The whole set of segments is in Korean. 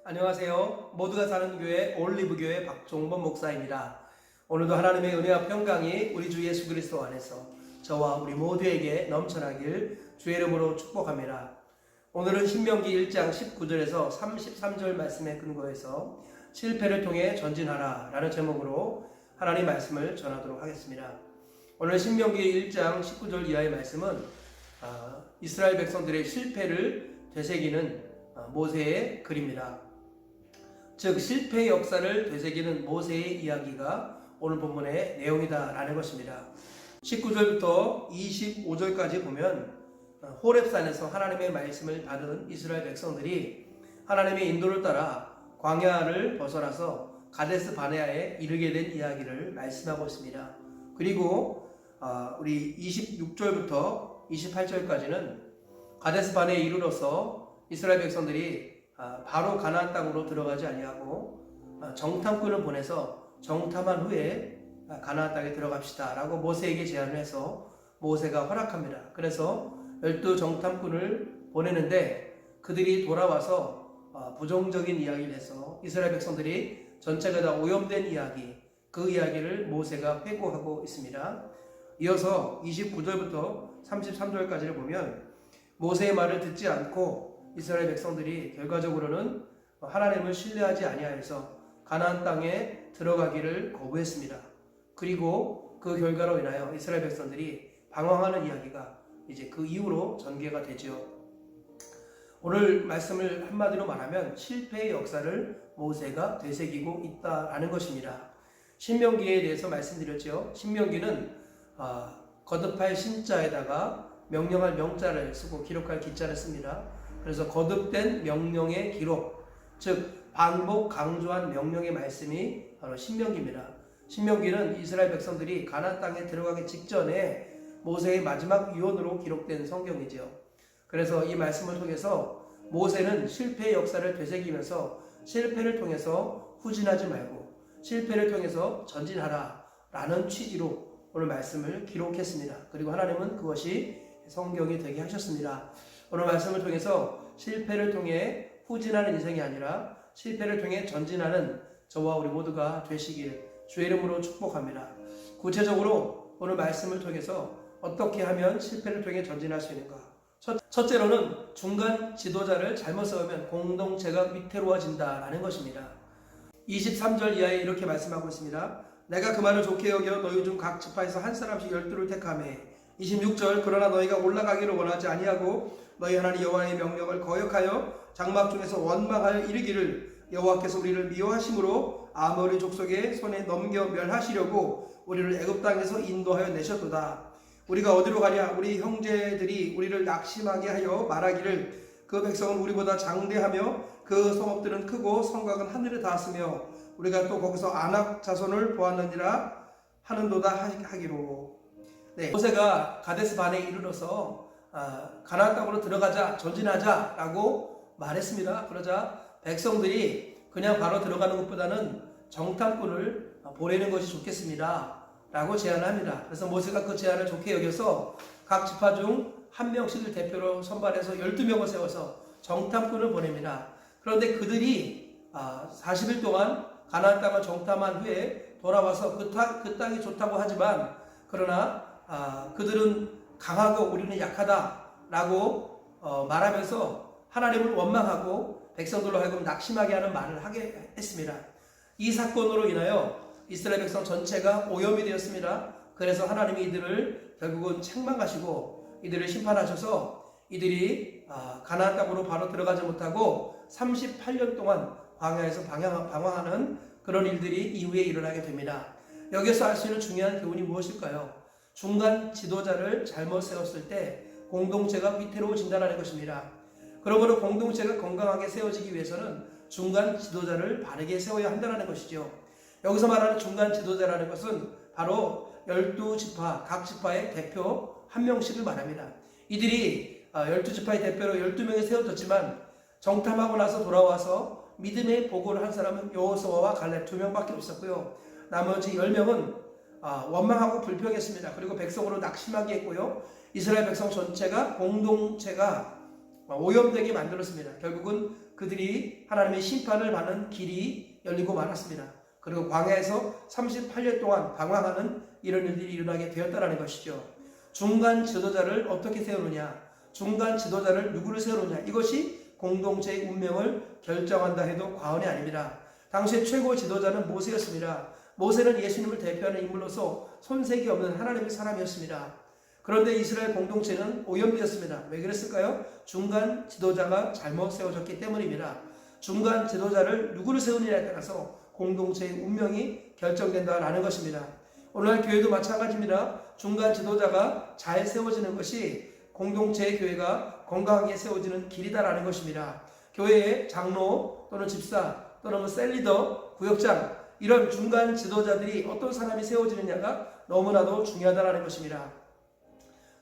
안녕하세요. 모두가 사는 교회 올리브교회 박종범 목사입니다. 오늘도 하나님의 은혜와 평강이 우리 주 예수 그리스도 안에서 저와 우리 모두에게 넘쳐나길 주의 이름으로 축복합니다. 오늘은 신명기 1장 19절에서 33절 말씀에 근거해서 실패를 통해 전진하라 라는 제목으로 하나님 말씀을 전하도록 하겠습니다. 오늘 신명기 1장 19절 이하의 말씀은 이스라엘 백성들의 실패를 되새기는 모세의 글입니다. 즉 실패의 역사를 되새기는 모세의 이야기가 오늘 본문의 내용이다라는 것입니다. 19절부터 25절까지 보면 호렙산에서 하나님의 말씀을 받은 이스라엘 백성들이 하나님의 인도를 따라 광야를 벗어나서 가데스 바네아에 이르게 된 이야기를 말씀하고 있습니다. 그리고 우리 26절부터 28절까지는 가데스 바네아에 이르러서 이스라엘 백성들이 바로 가나안 땅으로 들어가지 아니하고 정탐꾼을 보내서 정탐한 후에 가나안 땅에 들어갑시다 라고 모세에게 제안을 해서 모세가 허락합니다. 그래서 12 정탐꾼을 보내는데 그들이 돌아와서 부정적인 이야기를 해서 이스라엘 백성들이 전체가 다 오염된 이야기, 그 이야기를 모세가 회고하고 있습니다. 이어서 29절부터 33절까지를 보면 모세의 말을 듣지 않고 이스라엘 백성들이 결과적으로는 하나님을 신뢰하지 아니하여서 가나안 땅에 들어가기를 거부했습니다. 그리고 그 결과로 인하여 이스라엘 백성들이 방황하는 이야기가 이제 그 이후로 전개가 되죠. 오늘 말씀을 한마디로 말하면 실패의 역사를 모세가 되새기고 있다라는 것입니다. 신명기에 대해서 말씀드렸죠. 신명기는 거듭할 신자에다가 명령할 명자를 쓰고 기록할 기자를 씁니다. 그래서 거듭된 명령의 기록, 즉 반복 강조한 명령의 말씀이 바로 신명기입니다. 신명기는 이스라엘 백성들이 가나안 땅에 들어가기 직전에 모세의 마지막 유언으로 기록된 성경이죠. 그래서 이 말씀을 통해서 모세는 실패의 역사를 되새기면서 실패를 통해서 후진하지 말고 실패를 통해서 전진하라 라는 취지로 오늘 말씀을 기록했습니다. 그리고 하나님은 그것이 성경이 되게 하셨습니다. 오늘 말씀을 통해서 실패를 통해 후진하는 인생이 아니라 실패를 통해 전진하는 저와 우리 모두가 되시길 주의 이름으로 축복합니다. 구체적으로 오늘 말씀을 통해서 어떻게 하면 실패를 통해 전진할 수 있는가? 첫째로는 중간 지도자를 잘못 세우면 공동체가 위태로워진다라는 것입니다. 23절 이하에 이렇게 말씀하고 있습니다. 내가 그 말을 좋게 여겨 너희 중 각 지파에서 한 사람씩 12를 택하매 26절 그러나 너희가 올라가기를 원하지 아니하고 너희 하나님 여호와의 명령을 거역하여 장막 중에서 원망하여 이르기를 여호와께서 우리를 미워하심으로 아모리 족속의 손에 넘겨 멸하시려고 우리를 애굽 땅에서 인도하여 내셨도다. 우리가 어디로 가랴? 우리 형제들이 우리를 낙심하게 하여 말하기를 그 백성은 우리보다 장대하며 그 성읍들은 크고 성곽은 하늘에 닿았으며 우리가 또 거기서 아낙 자손을 보았느니라 하는도다 하기로. 모세가 가데스 바네아에 이르러서 가나안 땅으로 들어가자, 전진하자 라고 말했습니다. 그러자 백성들이 그냥 바로 들어가는 것보다는 정탐꾼을 보내는 것이 좋겠습니다 라고 제안을 합니다. 그래서 모세가 그 제안을 좋게 여겨서 각 지파 중 한 명씩을 대표로 선발해서 12명을 세워서 정탐꾼을 보냅니다. 그런데 그들이 40일 동안 가나안 땅을 정탐한 후에 돌아와서 그 땅이 좋다고 하지만 그러나 그들은 강하고 우리는 약하다라고 말하면서 하나님을 원망하고 백성들로 하여금 낙심하게 하는 말을 하게 했습니다. 이 사건으로 인하여 이스라엘 백성 전체가 오염이 되었습니다. 그래서 하나님이 이들을 결국은 책망하시고 이들을 심판하셔서 이들이 가나안 땅으로 바로 들어가지 못하고 38년 동안 광야에서 방황하는 그런 일들이 이후에 일어나게 됩니다. 여기서 알 수 있는 중요한 교훈이 무엇일까요? 중간 지도자를 잘못 세웠을 때 공동체가 위태로워진다는 것입니다. 그러므로 공동체가 건강하게 세워지기 위해서는 중간 지도자를 바르게 세워야 한다는 것이죠. 여기서 말하는 중간 지도자라는 것은 바로 12지파, 각 지파의 대표 한 명씩을 말합니다. 이들이 12지파의 대표로 12명이 세워졌지만 정탐하고 나서 돌아와서 믿음의 보고를 한 사람은 여호수아와 갈렙 2명밖에 없었고요. 나머지 10명은 원망하고 불평했습니다. 그리고 백성으로 낙심하게 했고요. 이스라엘 백성 전체가 공동체가 오염되게 만들었습니다. 결국은 그들이 하나님의 심판을 받는 길이 열리고 말았습니다. 그리고 광야에서 38년 동안 방황하는 이런 일들이 일어나게 되었다는 것이죠. 중간 지도자를 어떻게 세우느냐, 중간 지도자를 누구를 세우느냐, 이것이 공동체의 운명을 결정한다 해도 과언이 아닙니다. 당시의 최고 지도자는 모세였습니다. 모세는 예수님을 대표하는 인물로서 손색이 없는 하나님의 사람이었습니다. 그런데 이스라엘 공동체는 오염되었습니다. 왜 그랬을까요? 중간 지도자가 잘못 세워졌기 때문입니다. 중간 지도자를 누구를 세우느냐에 따라서 공동체의 운명이 결정된다라는 것입니다. 오늘날 교회도 마찬가지입니다. 중간 지도자가 잘 세워지는 것이 공동체의 교회가 건강하게 세워지는 길이다라는 것입니다. 교회의 장로 또는 집사 또는 셀리더, 구역장, 이런 중간 지도자들이 어떤 사람이 세워지느냐가 너무나도 중요하다는 것입니다.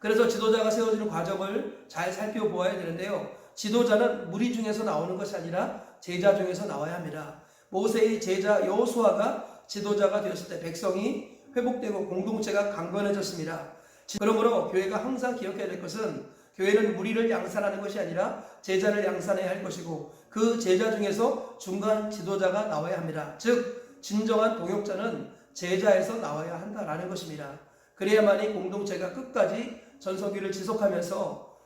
그래서 지도자가 세워지는 과정을 잘 살펴보아야 되는데요. 지도자는 무리 중에서 나오는 것이 아니라 제자 중에서 나와야 합니다. 모세의 제자 여호수아가 지도자가 되었을 때 백성이 회복되고 공동체가 강건해졌습니다. 그러므로 교회가 항상 기억해야 될 것은 교회는 무리를 양산하는 것이 아니라 제자를 양산해야 할 것이고 그 제자 중에서 중간 지도자가 나와야 합니다. 즉 진정한 동역자는 제자에서 나와야 한다라는 것입니다. 그래야만이 공동체가 끝까지 전성기를 지속하면서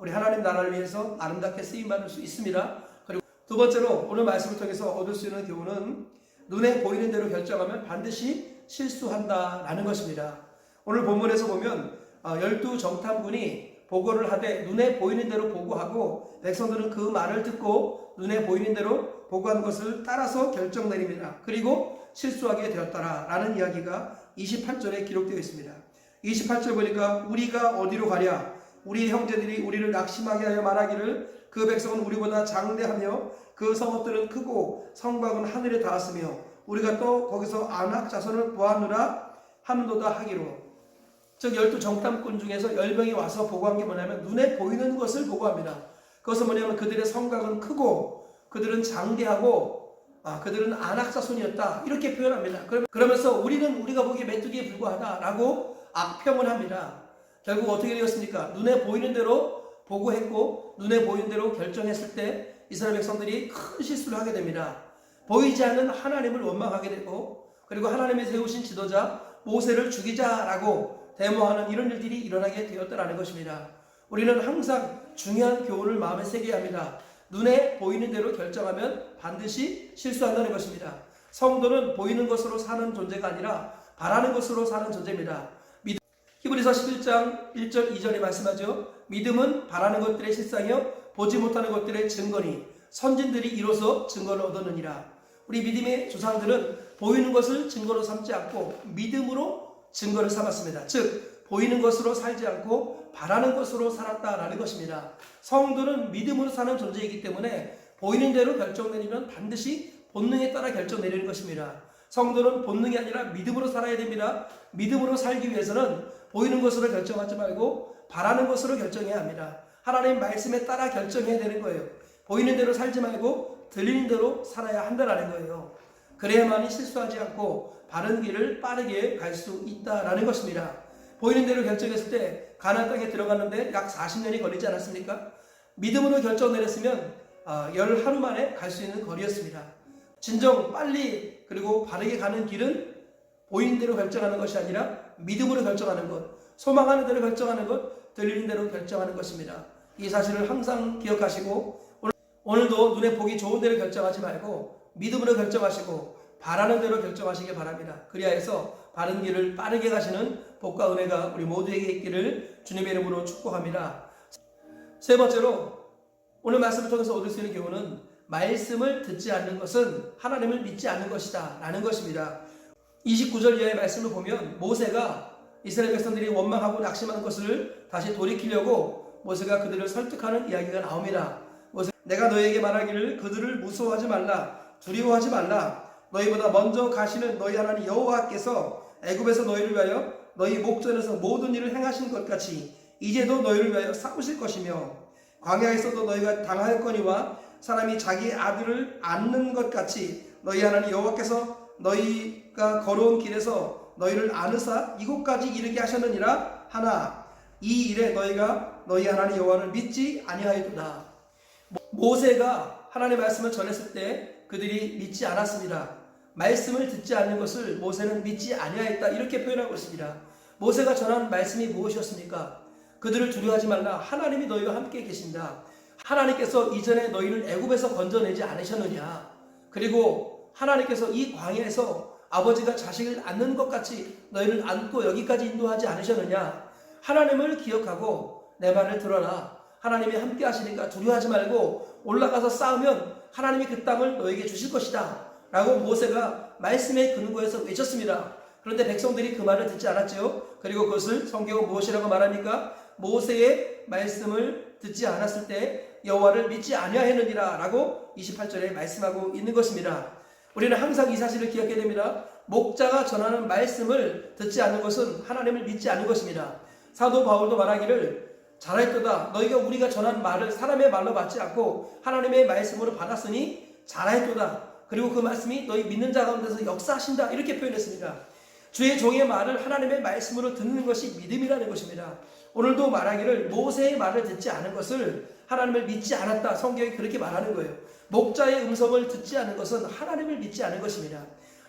우리 하나님 나라를 위해서 아름답게 쓰임받을 수 있습니다. 그리고 두 번째로 오늘 말씀을 통해서 얻을 수 있는 교훈은 눈에 보이는 대로 결정하면 반드시 실수한다라는 것입니다. 오늘 본문에서 보면 12정탐꾼이 보고를 하되 눈에 보이는 대로 보고하고 백성들은 그 말을 듣고 눈에 보이는 대로 보고한 것을 따라서 결정 내립니다. 그리고 실수하게 되었다라는 이야기가 28절에 기록되어 있습니다. 28절 보니까 우리가 어디로 가랴? 우리의 형제들이 우리를 낙심하게 하여 말하기를 그 백성은 우리보다 장대하며 그 성읍들은 크고 성곽은 하늘에 닿았으며 우리가 또 거기서 아낙 자손을 보았느라 하는도다 하기로. 즉 12정탐꾼 중에서 10명이 와서 보고한 게 뭐냐면 눈에 보이는 것을 보고합니다. 그것은 뭐냐면 그들의 성곽은 크고 그들은 장대하고 그들은 아낙 자손이었다 이렇게 표현합니다. 그러면서 우리가 보기에 메뚜기에 불과하다라고 악평을 합니다. 결국 어떻게 되었습니까? 눈에 보이는 대로 보고했고 눈에 보이는 대로 결정했을 때 이스라엘 백성들이 큰 실수를 하게 됩니다. 보이지 않는 하나님을 원망하게 되고 그리고 하나님이 세우신 지도자 모세를 죽이자라고 데모하는 이런 일들이 일어나게 되었다는 것입니다. 우리는 항상 중요한 교훈을 마음에 새겨야 합니다. 눈에 보이는 대로 결정하면 반드시 실수한다는 것입니다. 성도는 보이는 것으로 사는 존재가 아니라 바라는 것으로 사는 존재입니다. 히브리서 11장 1절 2절에 말씀하죠. 믿음은 바라는 것들의 실상이요 보지 못하는 것들의 증거니 선진들이 이로써 증거를 얻었느니라. 우리 믿음의 조상들은 보이는 것을 증거로 삼지 않고 믿음으로 증거를 삼았습니다. 즉 보이는 것으로 살지 않고 바라는 것으로 살았다라는 것입니다. 성도는 믿음으로 사는 존재이기 때문에 보이는 대로 결정 내리면 반드시 본능에 따라 결정 내리는 것입니다. 성도는 본능이 아니라 믿음으로 살아야 됩니다. 믿음으로 살기 위해서는 보이는 것으로 결정하지 말고 바라는 것으로 결정해야 합니다. 하나님 말씀에 따라 결정해야 되는 거예요. 보이는 대로 살지 말고 들리는 대로 살아야 한다는 거예요. 그래야만이 실수하지 않고 바른 길을 빠르게 갈 수 있다라는 것입니다. 보이는 대로 결정했을 때 가나안 땅에 들어갔는데 약 40년이 걸리지 않았습니까? 믿음으로 결정 내렸으면 열 하루 만에 갈 수 있는 거리였습니다. 진정 빨리 그리고 바르게 가는 길은 보이는 대로 결정하는 것이 아니라 믿음으로 결정하는 것, 소망하는 대로 결정하는 것, 들리는 대로 결정하는 것입니다. 이 사실을 항상 기억하시고 오늘도 눈에 보기 좋은 대로 결정하지 말고 믿음으로 결정하시고 바라는 대로 결정하시기 바랍니다. 그리하여서 바른 길을 빠르게 가시는 복과 은혜가 우리 모두에게 있기를 주님의 이름으로 축복합니다. 세 번째로 오늘 말씀을 통해서 얻을 수 있는 교훈은 말씀을 듣지 않는 것은 하나님을 믿지 않는 것이다 라는 것입니다. 29절 이하의 말씀을 보면 모세가 이스라엘 백성들이 원망하고 낙심하는 것을 다시 돌이키려고 모세가 그들을 설득하는 이야기가 나옵니다. 내가 너희에게 말하기를 그들을 무서워하지 말라 두려워하지 말라 너희보다 먼저 가시는 너희 하나님 여호와께서 애굽에서 너희를 위하여 너희 목전에서 모든 일을 행하신 것 같이 이제도 너희를 위하여 싸우실 것이며 광야에서도 너희가 당하였거니와 사람이 자기 아들을 안는 것 같이 너희 하나님 여호와께서 너희가 걸어온 길에서 너희를 안으사 이곳까지 이르게 하셨느니라 하나 이 일에 너희가 너희 하나님 여호와를 믿지 아니하였도다. 모세가 하나님의 말씀을 전했을 때 그들이 믿지 않았습니다. 말씀을 듣지 않는 것을 모세는 믿지 아니하였다 이렇게 표현하고 있습니다. 모세가 전한 말씀이 무엇이었습니까? 그들을 두려워하지 말라. 하나님이 너희와 함께 계신다. 하나님께서 이전에 너희를 애굽에서 건져내지 않으셨느냐. 그리고 하나님께서 이 광야에서 아버지가 자식을 안는 것 같이 너희를 안고 여기까지 인도하지 않으셨느냐. 하나님을 기억하고 내 말을 들어라. 하나님이 함께 하시니까 두려워하지 말고 올라가서 싸우면 하나님이 그 땅을 너에게 주실 것이다 라고 모세가 말씀의 근거에서 외쳤습니다. 그런데 백성들이 그 말을 듣지 않았죠. 그리고 그것을 성경은 무엇이라고 말합니까? 모세의 말씀을 듣지 않았을 때 여호와를 믿지 아니하였느니라 라고 28절에 말씀하고 있는 것입니다. 우리는 항상 이 사실을 기억해야 됩니다. 목자가 전하는 말씀을 듣지 않는 것은 하나님을 믿지 않는 것입니다. 사도 바울도 말하기를 잘하였도다. 너희가 우리가 전한 말을 사람의 말로 받지 않고 하나님의 말씀으로 받았으니 잘하였도다. 그리고 그 말씀이 너희 믿는 자 가운데서 역사하신다 이렇게 표현했습니다. 주의 종의 말을 하나님의 말씀으로 듣는 것이 믿음이라는 것입니다. 오늘도 말하기를 모세의 말을 듣지 않은 것을 하나님을 믿지 않았다. 성경이 그렇게 말하는 거예요. 목자의 음성을 듣지 않은 것은 하나님을 믿지 않은 것입니다.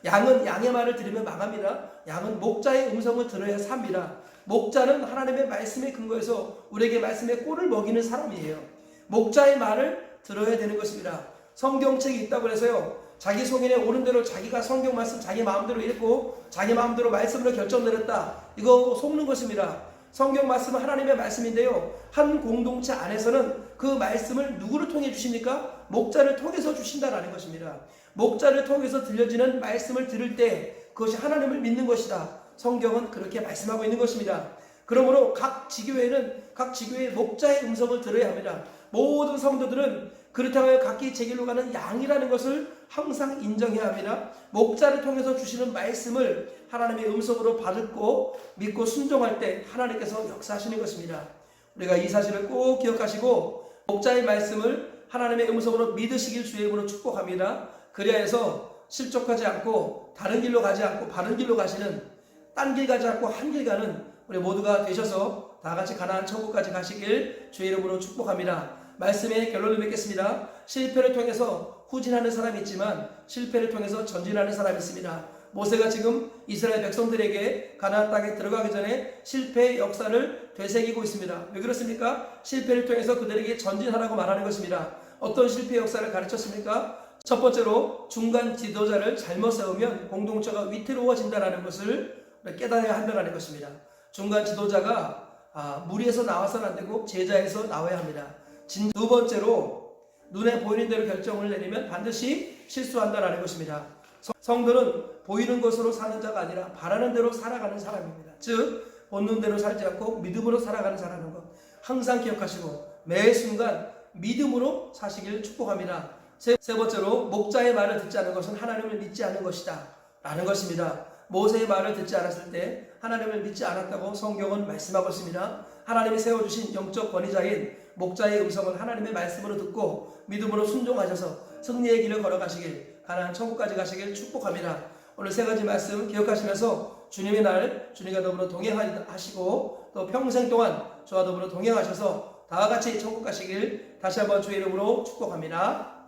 양은 양의 말을 들으면 망합니다. 양은 목자의 음성을 들어야 삽니다. 목자는 하나님의 말씀에 근거해서 우리에게 말씀의 꼴을 먹이는 사람이에요. 목자의 말을 들어야 되는 것입니다. 성경책이 있다고 해서요, 자기 속인에 오는 대로 자기가 성경 말씀 자기 마음대로 읽고 자기 마음대로 말씀으로 결정 내렸다, 이거 속는 것입니다. 성경 말씀은 하나님의 말씀인데요, 한 공동체 안에서는 그 말씀을 누구를 통해 주십니까? 목자를 통해서 주신다라는 것입니다. 목자를 통해서 들려지는 말씀을 들을 때 그것이 하나님을 믿는 것이다. 성경은 그렇게 말씀하고 있는 것입니다. 그러므로 각 지교회는 각 지교회의 목자의 음성을 들어야 합니다. 모든 성도들은 그렇다고 각기 제 길로 가는 양이라는 것을 항상 인정해야 합니다. 목자를 통해서 주시는 말씀을 하나님의 음성으로 받고 믿고 순종할 때 하나님께서 역사하시는 것입니다. 우리가 이 사실을 꼭 기억하시고 목자의 말씀을 하나님의 음성으로 믿으시길 주의 이름으로 축복합니다. 그리하여서 실족하지 않고 다른 길로 가지 않고 바른 길로 가시는, 딴 길 가지 않고 한 길 가는 우리 모두가 되셔서 다 같이 가나안 천국까지 가시길 주의 이름으로 축복합니다. 말씀의 결론을 맺겠습니다. 실패를 통해서 후진하는 사람이 있지만 실패를 통해서 전진하는 사람이 있습니다. 모세가 지금 이스라엘 백성들에게 가나안 땅에 들어가기 전에 실패의 역사를 되새기고 있습니다. 왜 그렇습니까? 실패를 통해서 그들에게 전진하라고 말하는 것입니다. 어떤 실패의 역사를 가르쳤습니까? 첫 번째로 중간 지도자를 잘못 세우면 공동체가 위태로워진다는 것을 깨달아야 한다는 것입니다. 중간 지도자가 무리에서 나와서는 안 되고 제자에서 나와야 합니다. 두 번째로 눈에 보이는 대로 결정을 내리면 반드시 실수한다는 것입니다. 성도는 보이는 것으로 사는 자가 아니라 바라는 대로 살아가는 사람입니다. 즉 본능대로 살지 않고 믿음으로 살아가는 자라는 것 항상 기억하시고 매 순간 믿음으로 사시길 축복합니다. 세 번째로 목자의 말을 듣지 않은 것은 하나님을 믿지 않는 것이다 라는 것입니다. 모세의 말을 듣지 않았을 때 하나님을 믿지 않았다고 성경은 말씀하고 있습니다. 하나님이 세워주신 영적 권위자인 목자의 음성을 하나님의 말씀으로 듣고 믿음으로 순종하셔서 승리의 길을 걸어가시길, 가나안 천국까지 가시길 축복합니다. 오늘 세 가지 말씀 기억하시면서 주님의 날 주님과 더불어 동행하시고 또 평생 동안 저와 더불어 동행하셔서 다 같이 천국 가시길 다시 한번 주의 이름으로 축복합니다.